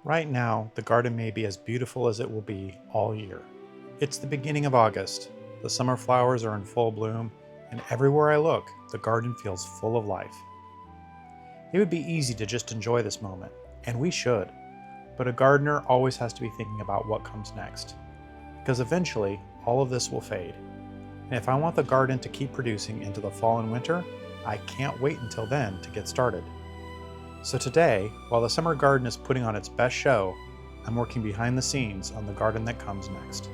Right now, the garden may be as beautiful as it will be all year. It's the beginning of August. The summer flowers are in full bloom, and everywhere I look, the garden feels full of life. It would be easy to just enjoy this moment, and we should. But a gardener always has to be thinking about what comes next. Because eventually, all of this will fade. And if I want the garden to keep producing into the fall and winter, I can't wait until then to get started. So today, while the summer garden is putting on its best show, I'm working behind the scenes on the garden that comes next.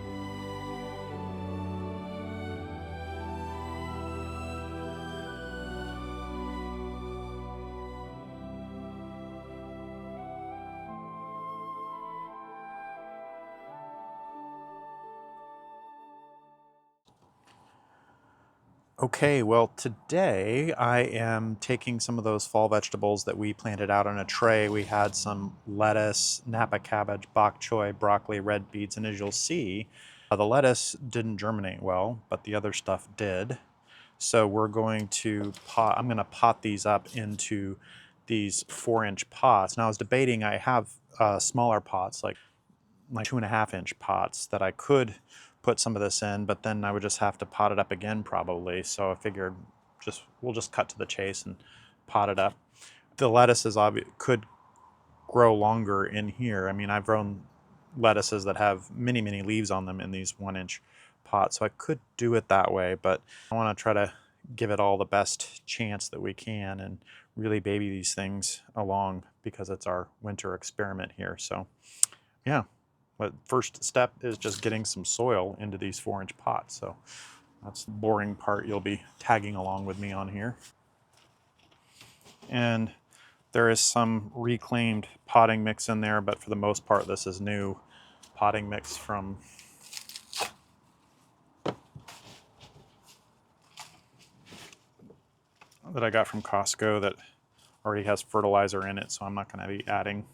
Okay, well, today I am taking some of those fall vegetables that we planted out on a tray. We had some lettuce, Napa cabbage, bok choy, broccoli, red beets, and as you'll see, the lettuce didn't germinate well, but the other stuff did. So we're going to I'm going to pot these up into these 4-inch pots. Now I was debating, I have smaller pots, like 2.5-inch pots that I could put some of this in, but then I would just have to pot it up again probably. So I figured we'll just cut to the chase and pot it up. The lettuces could grow longer in here. I mean, I've grown lettuces that have many, many leaves on them in these 1-inch pots, so I could do it that way, but I want to try to give it all the best chance that we can and really baby these things along because it's our winter experiment here. So yeah. But first step is just getting some soil into these 4-inch pots. So that's the boring part. You'll be tagging along with me on here. And there is some reclaimed potting mix in there, but for the most part, this is new potting mix that I got from Costco that already has fertilizer in it, so I'm not going to be adding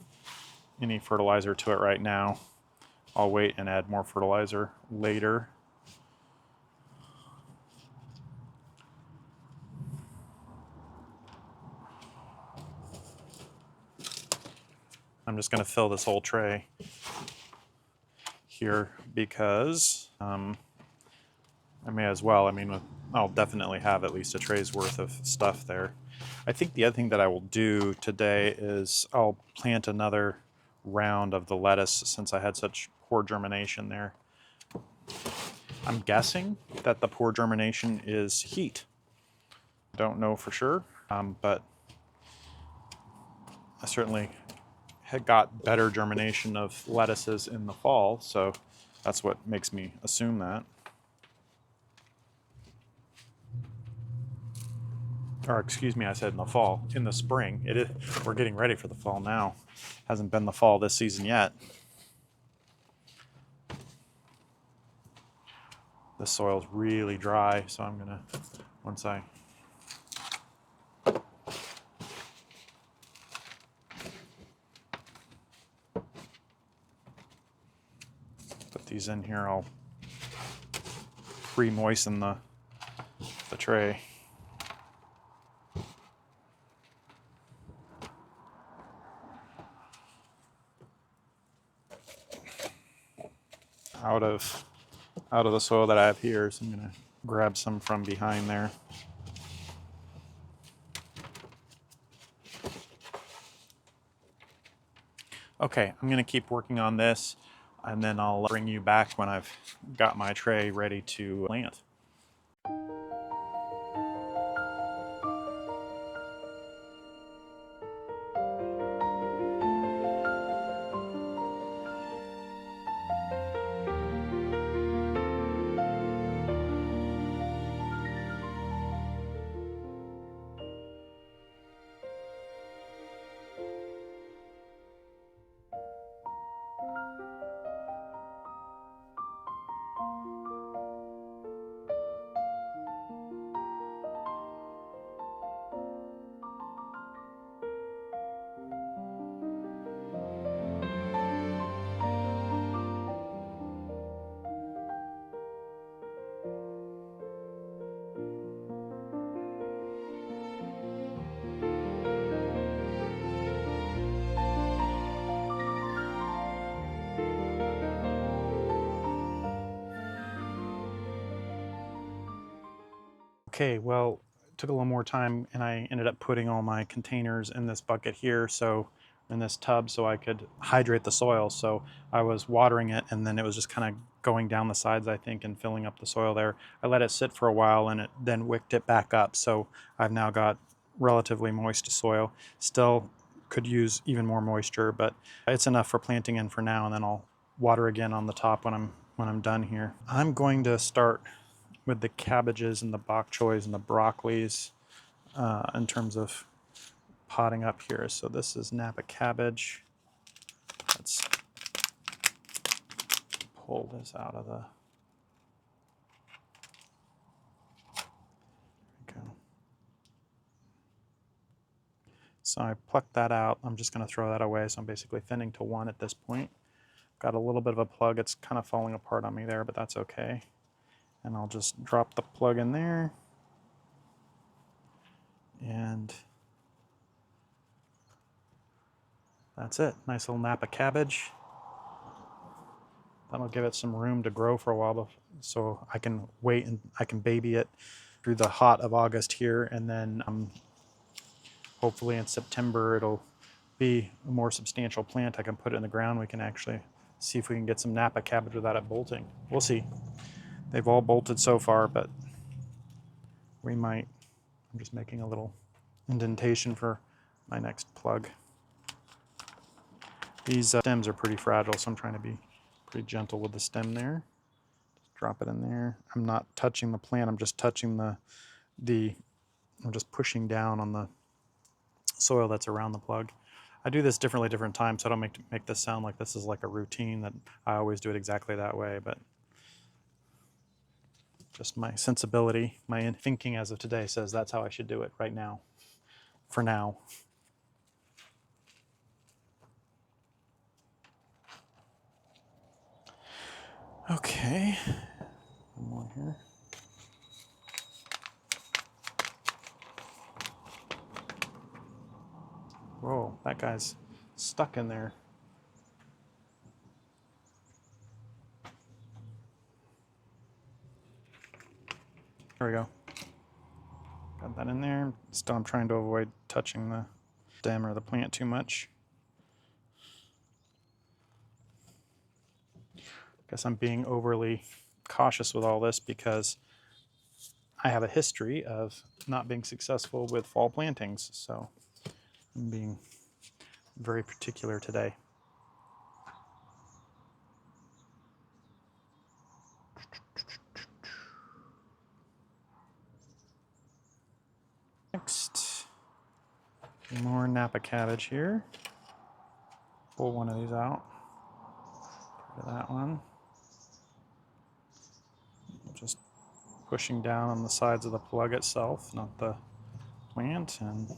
any fertilizer to it right now. I'll wait and add more fertilizer later. I'm just going to fill this whole tray here because I may as well. I mean, I'll definitely have at least a tray's worth of stuff there. I think the other thing that I will do today is I'll plant another round of the lettuce since I had such poor germination there. I'm guessing that the poor germination is heat. I don't know for sure, but I certainly had got better germination of lettuces in the fall, so that's what makes me assume that. Or excuse me, I said in the fall, in the spring. It is, we're getting ready for the fall now. Hasn't been the fall this season yet. The soil's really dry, so I'm gonna, once I put these in here, I'll re-moisten the tray. Out of the soil that I have here, so I'm gonna grab some from behind there. Okay, I'm gonna keep working on this and then I'll bring you back when I've got my tray ready to plant. Okay, well, it took a little more time and I ended up putting all my containers in this bucket here, so in this tub, so I could hydrate the soil. So I was watering it and then it was just kind of going down the sides, I think, and filling up the soil there. I let it sit for a while and it then wicked it back up. So I've now got relatively moist soil. Still could use even more moisture, but it's enough for planting in for now, and then I'll water again on the top when I'm done here. I'm going to start with the cabbages and the bok choys and the broccolis in terms of potting up here. So this is Napa cabbage. Let's pull this out of the... There we go. So I plucked that out. I'm just going to throw that away. So I'm basically thinning to 1 at this point. Got a little bit of a plug. It's kind of falling apart on me there, but that's okay. And I'll just drop the plug in there. And that's it. Nice little Napa cabbage. That'll give it some room to grow for a while, so I can wait and I can baby it through the hot of August here, and then hopefully in September it'll be a more substantial plant. I can put it in the ground. We can actually see if we can get some Napa cabbage without it bolting. We'll see. They've all bolted so far, but we might. I'm just making a little indentation for my next plug. These stems are pretty fragile, so I'm trying to be pretty gentle with the stem there. Just drop it in there. I'm not touching the plant. I'm just touching I'm just pushing down on the soil that's around the plug. I do this differently different times, so I don't make this sound like this is like a routine that I always do it exactly that way, but just my sensibility, my thinking as of today says that's how I should do it right now, for now. Okay, one more here. Whoa, that guy's stuck in there. There we go. Got that in there. Still, I'm trying to avoid touching the stem or the plant too much. Guess I'm being overly cautious with all this because I have a history of not being successful with fall plantings, so I'm being very particular today. Next, more Napa cabbage here. Pull one of these out. Get rid of that one. Just pushing down on the sides of the plug itself, not the plant, and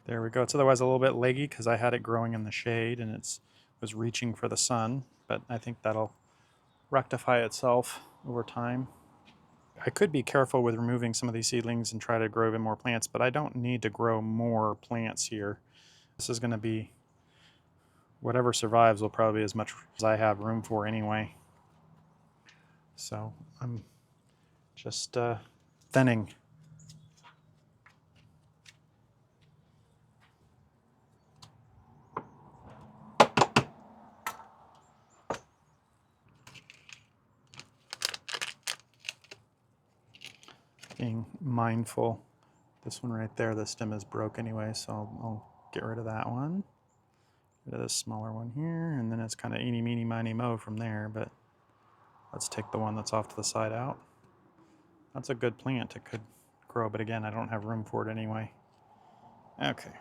there we go. It's otherwise a little bit leggy because I had it growing in the shade and it was reaching for the sun, but I think that'll rectify itself over time. I could be careful with removing some of these seedlings and try to grow even more plants, but I don't need to grow more plants here. This is going to be, whatever survives will probably be as much as I have room for anyway. So I'm just thinning. Being mindful. This one right there, the stem is broke anyway, so I'll get rid of that one. Get rid of this smaller one here, and then it's kind of eeny, meeny, miny, mo from there, but let's take the one that's off to the side out. That's a good plant. It could grow, but again, I don't have room for it anyway. Okay.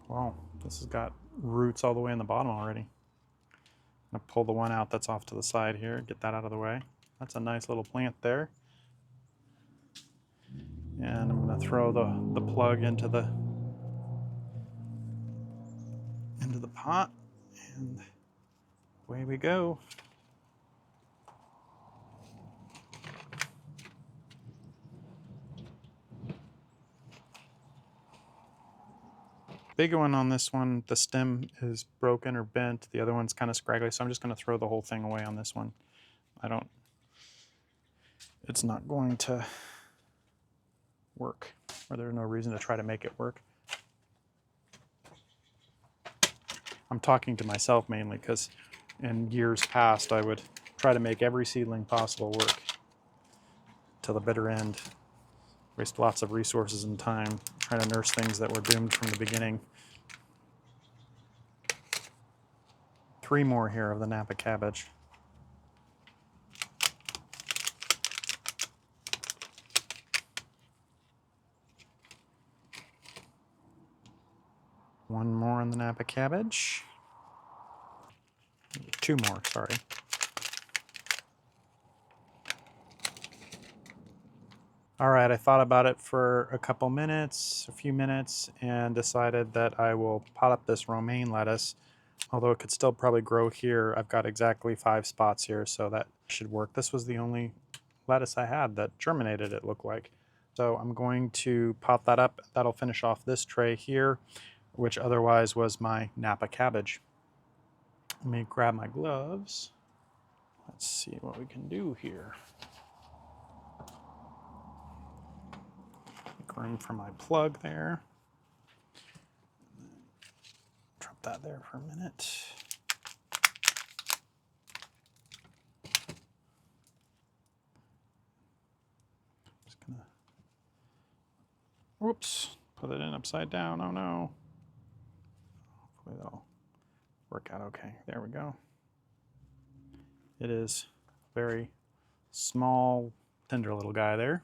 Wow, this has got roots all the way in the bottom already. I'm gonna pull the one out that's off to the side here, get that out of the way. That's a nice little plant there. And I'm gonna throw the plug into the pot, and away we go. Big one on this one, the stem is broken or bent. The other one's kind of scraggly, so I'm just going to throw the whole thing away on this one. It's not going to work, or there's no reason to try to make it work. I'm talking to myself mainly because in years past I would try to make every seedling possible work to the bitter end. Waste lots of resources and time trying to nurse things that were doomed from the beginning. 3 more here of the Napa cabbage. One more on the Napa cabbage. 2 more, sorry. All right, I thought about it for a few minutes, and decided that I will pot up this romaine lettuce. Although it could still probably grow here, I've got exactly 5 spots here, so that should work. This was the only lettuce I had that germinated, it looked like. So I'm going to pot that up. That'll finish off this tray here, which otherwise was my Napa cabbage. Let me grab my gloves. Let's see what we can do here. Make room for my plug there. Drop that there for a minute. Just gonna, whoops, put it in upside down. Oh no. Hopefully that'll work out okay. There we go. It is very small, tender little guy there.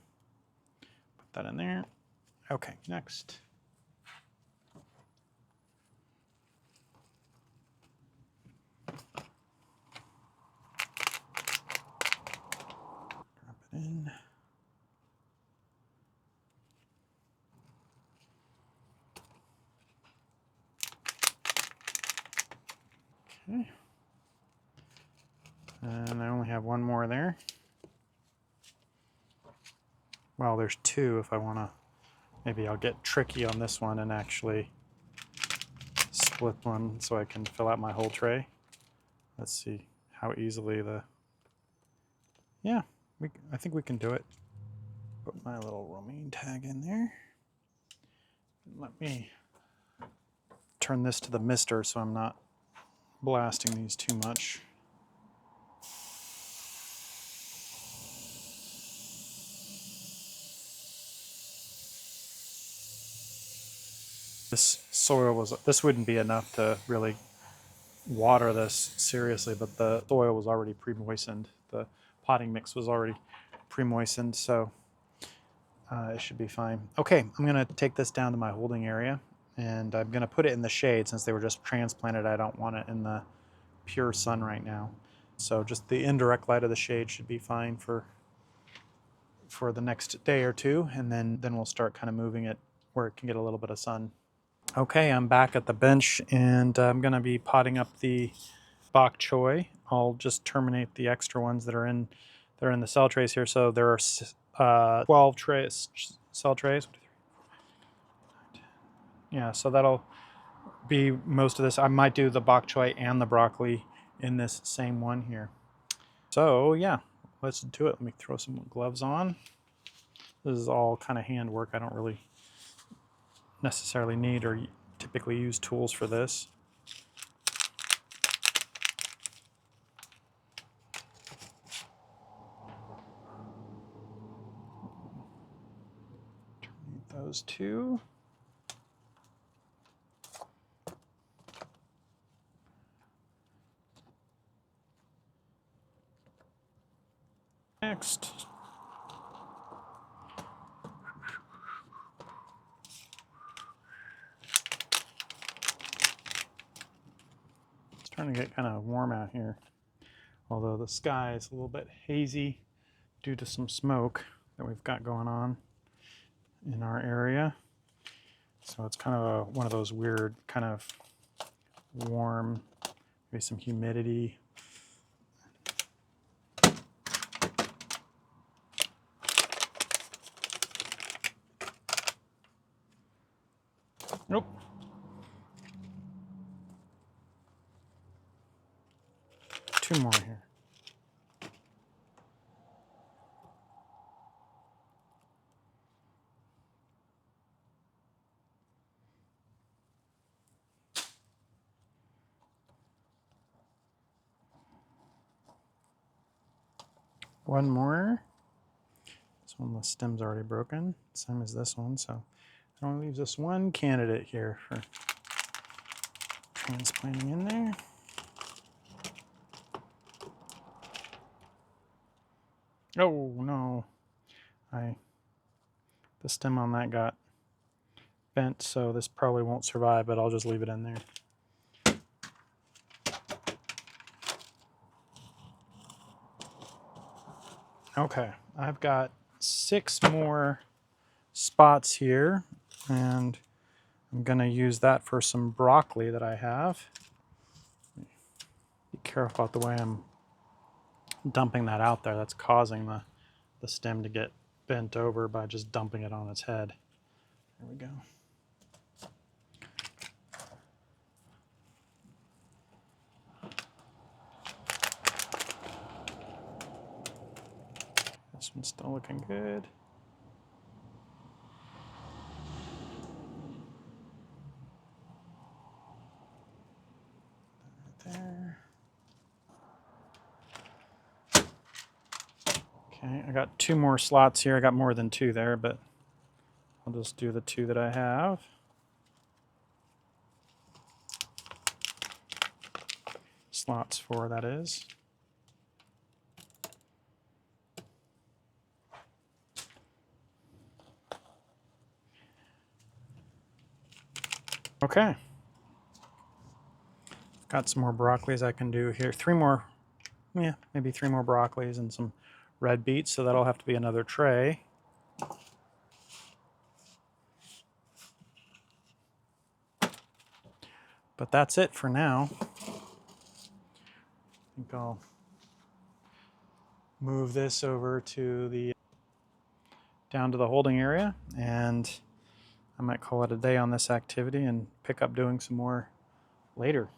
Put that in there. Okay, next. Drop it in. Okay. And I only have 1 more there. Well, there's 2 if I want to. Maybe I'll get tricky on this one and actually split one so I can fill out my whole tray. Let's see how easily the... Yeah, I think we can do it. Put my little romaine tag in there. Let me turn this to the mister so I'm not blasting these too much. This soil this wouldn't be enough to really water this seriously, but the soil was already pre-moistened. The potting mix was already pre-moistened, so it should be fine. Okay, I'm gonna take this down to my holding area, and I'm gonna put it in the shade since they were just transplanted. I don't want it in the pure sun right now. So just the indirect light of the shade should be fine for the next day or 2, and then we'll start kind of moving it where it can get a little bit of sun. Okay, I'm back at the bench, and I'm going to be potting up the bok choy. I'll just terminate the extra ones that are in the cell trays here. So there are 12 cell trays. Yeah, so that'll be most of this. I might do the bok choy and the broccoli in this same one here. So yeah, let's do it. Let me throw some gloves on. This is all kind of hand work. I don't really necessarily need or typically use tools for this. Terminate those 2. Next. It's starting to get kind of warm out here, although the sky is a little bit hazy due to some smoke that we've got going on in our area. So it's kind of one of those weird kind of warm, maybe some humidity. Nope. 2 more here. One more. This one, the stem's already broken, same as this one, so it only leaves us one candidate here for transplanting in there. Oh no, the stem on that got bent, so this probably won't survive, but I'll just leave it in there. Okay, I've got 6 more spots here, and I'm gonna use that for some broccoli that I have. Be careful about the way I'm dumping that out there. That's causing the stem to get bent over by just dumping it on its head. There we go. This one's still looking good. Right there. Okay, I got 2 more slots here. I got more than 2 there, but I'll just do the 2 that I have. Slots 4, that is. Okay. Got some more broccolis I can do here. 3 more, yeah, maybe 3 more broccolis and some red beets, so that'll have to be another tray. But that's it for now. I think I'll move this over to down to the holding area, and I might call it a day on this activity and pick up doing some more later.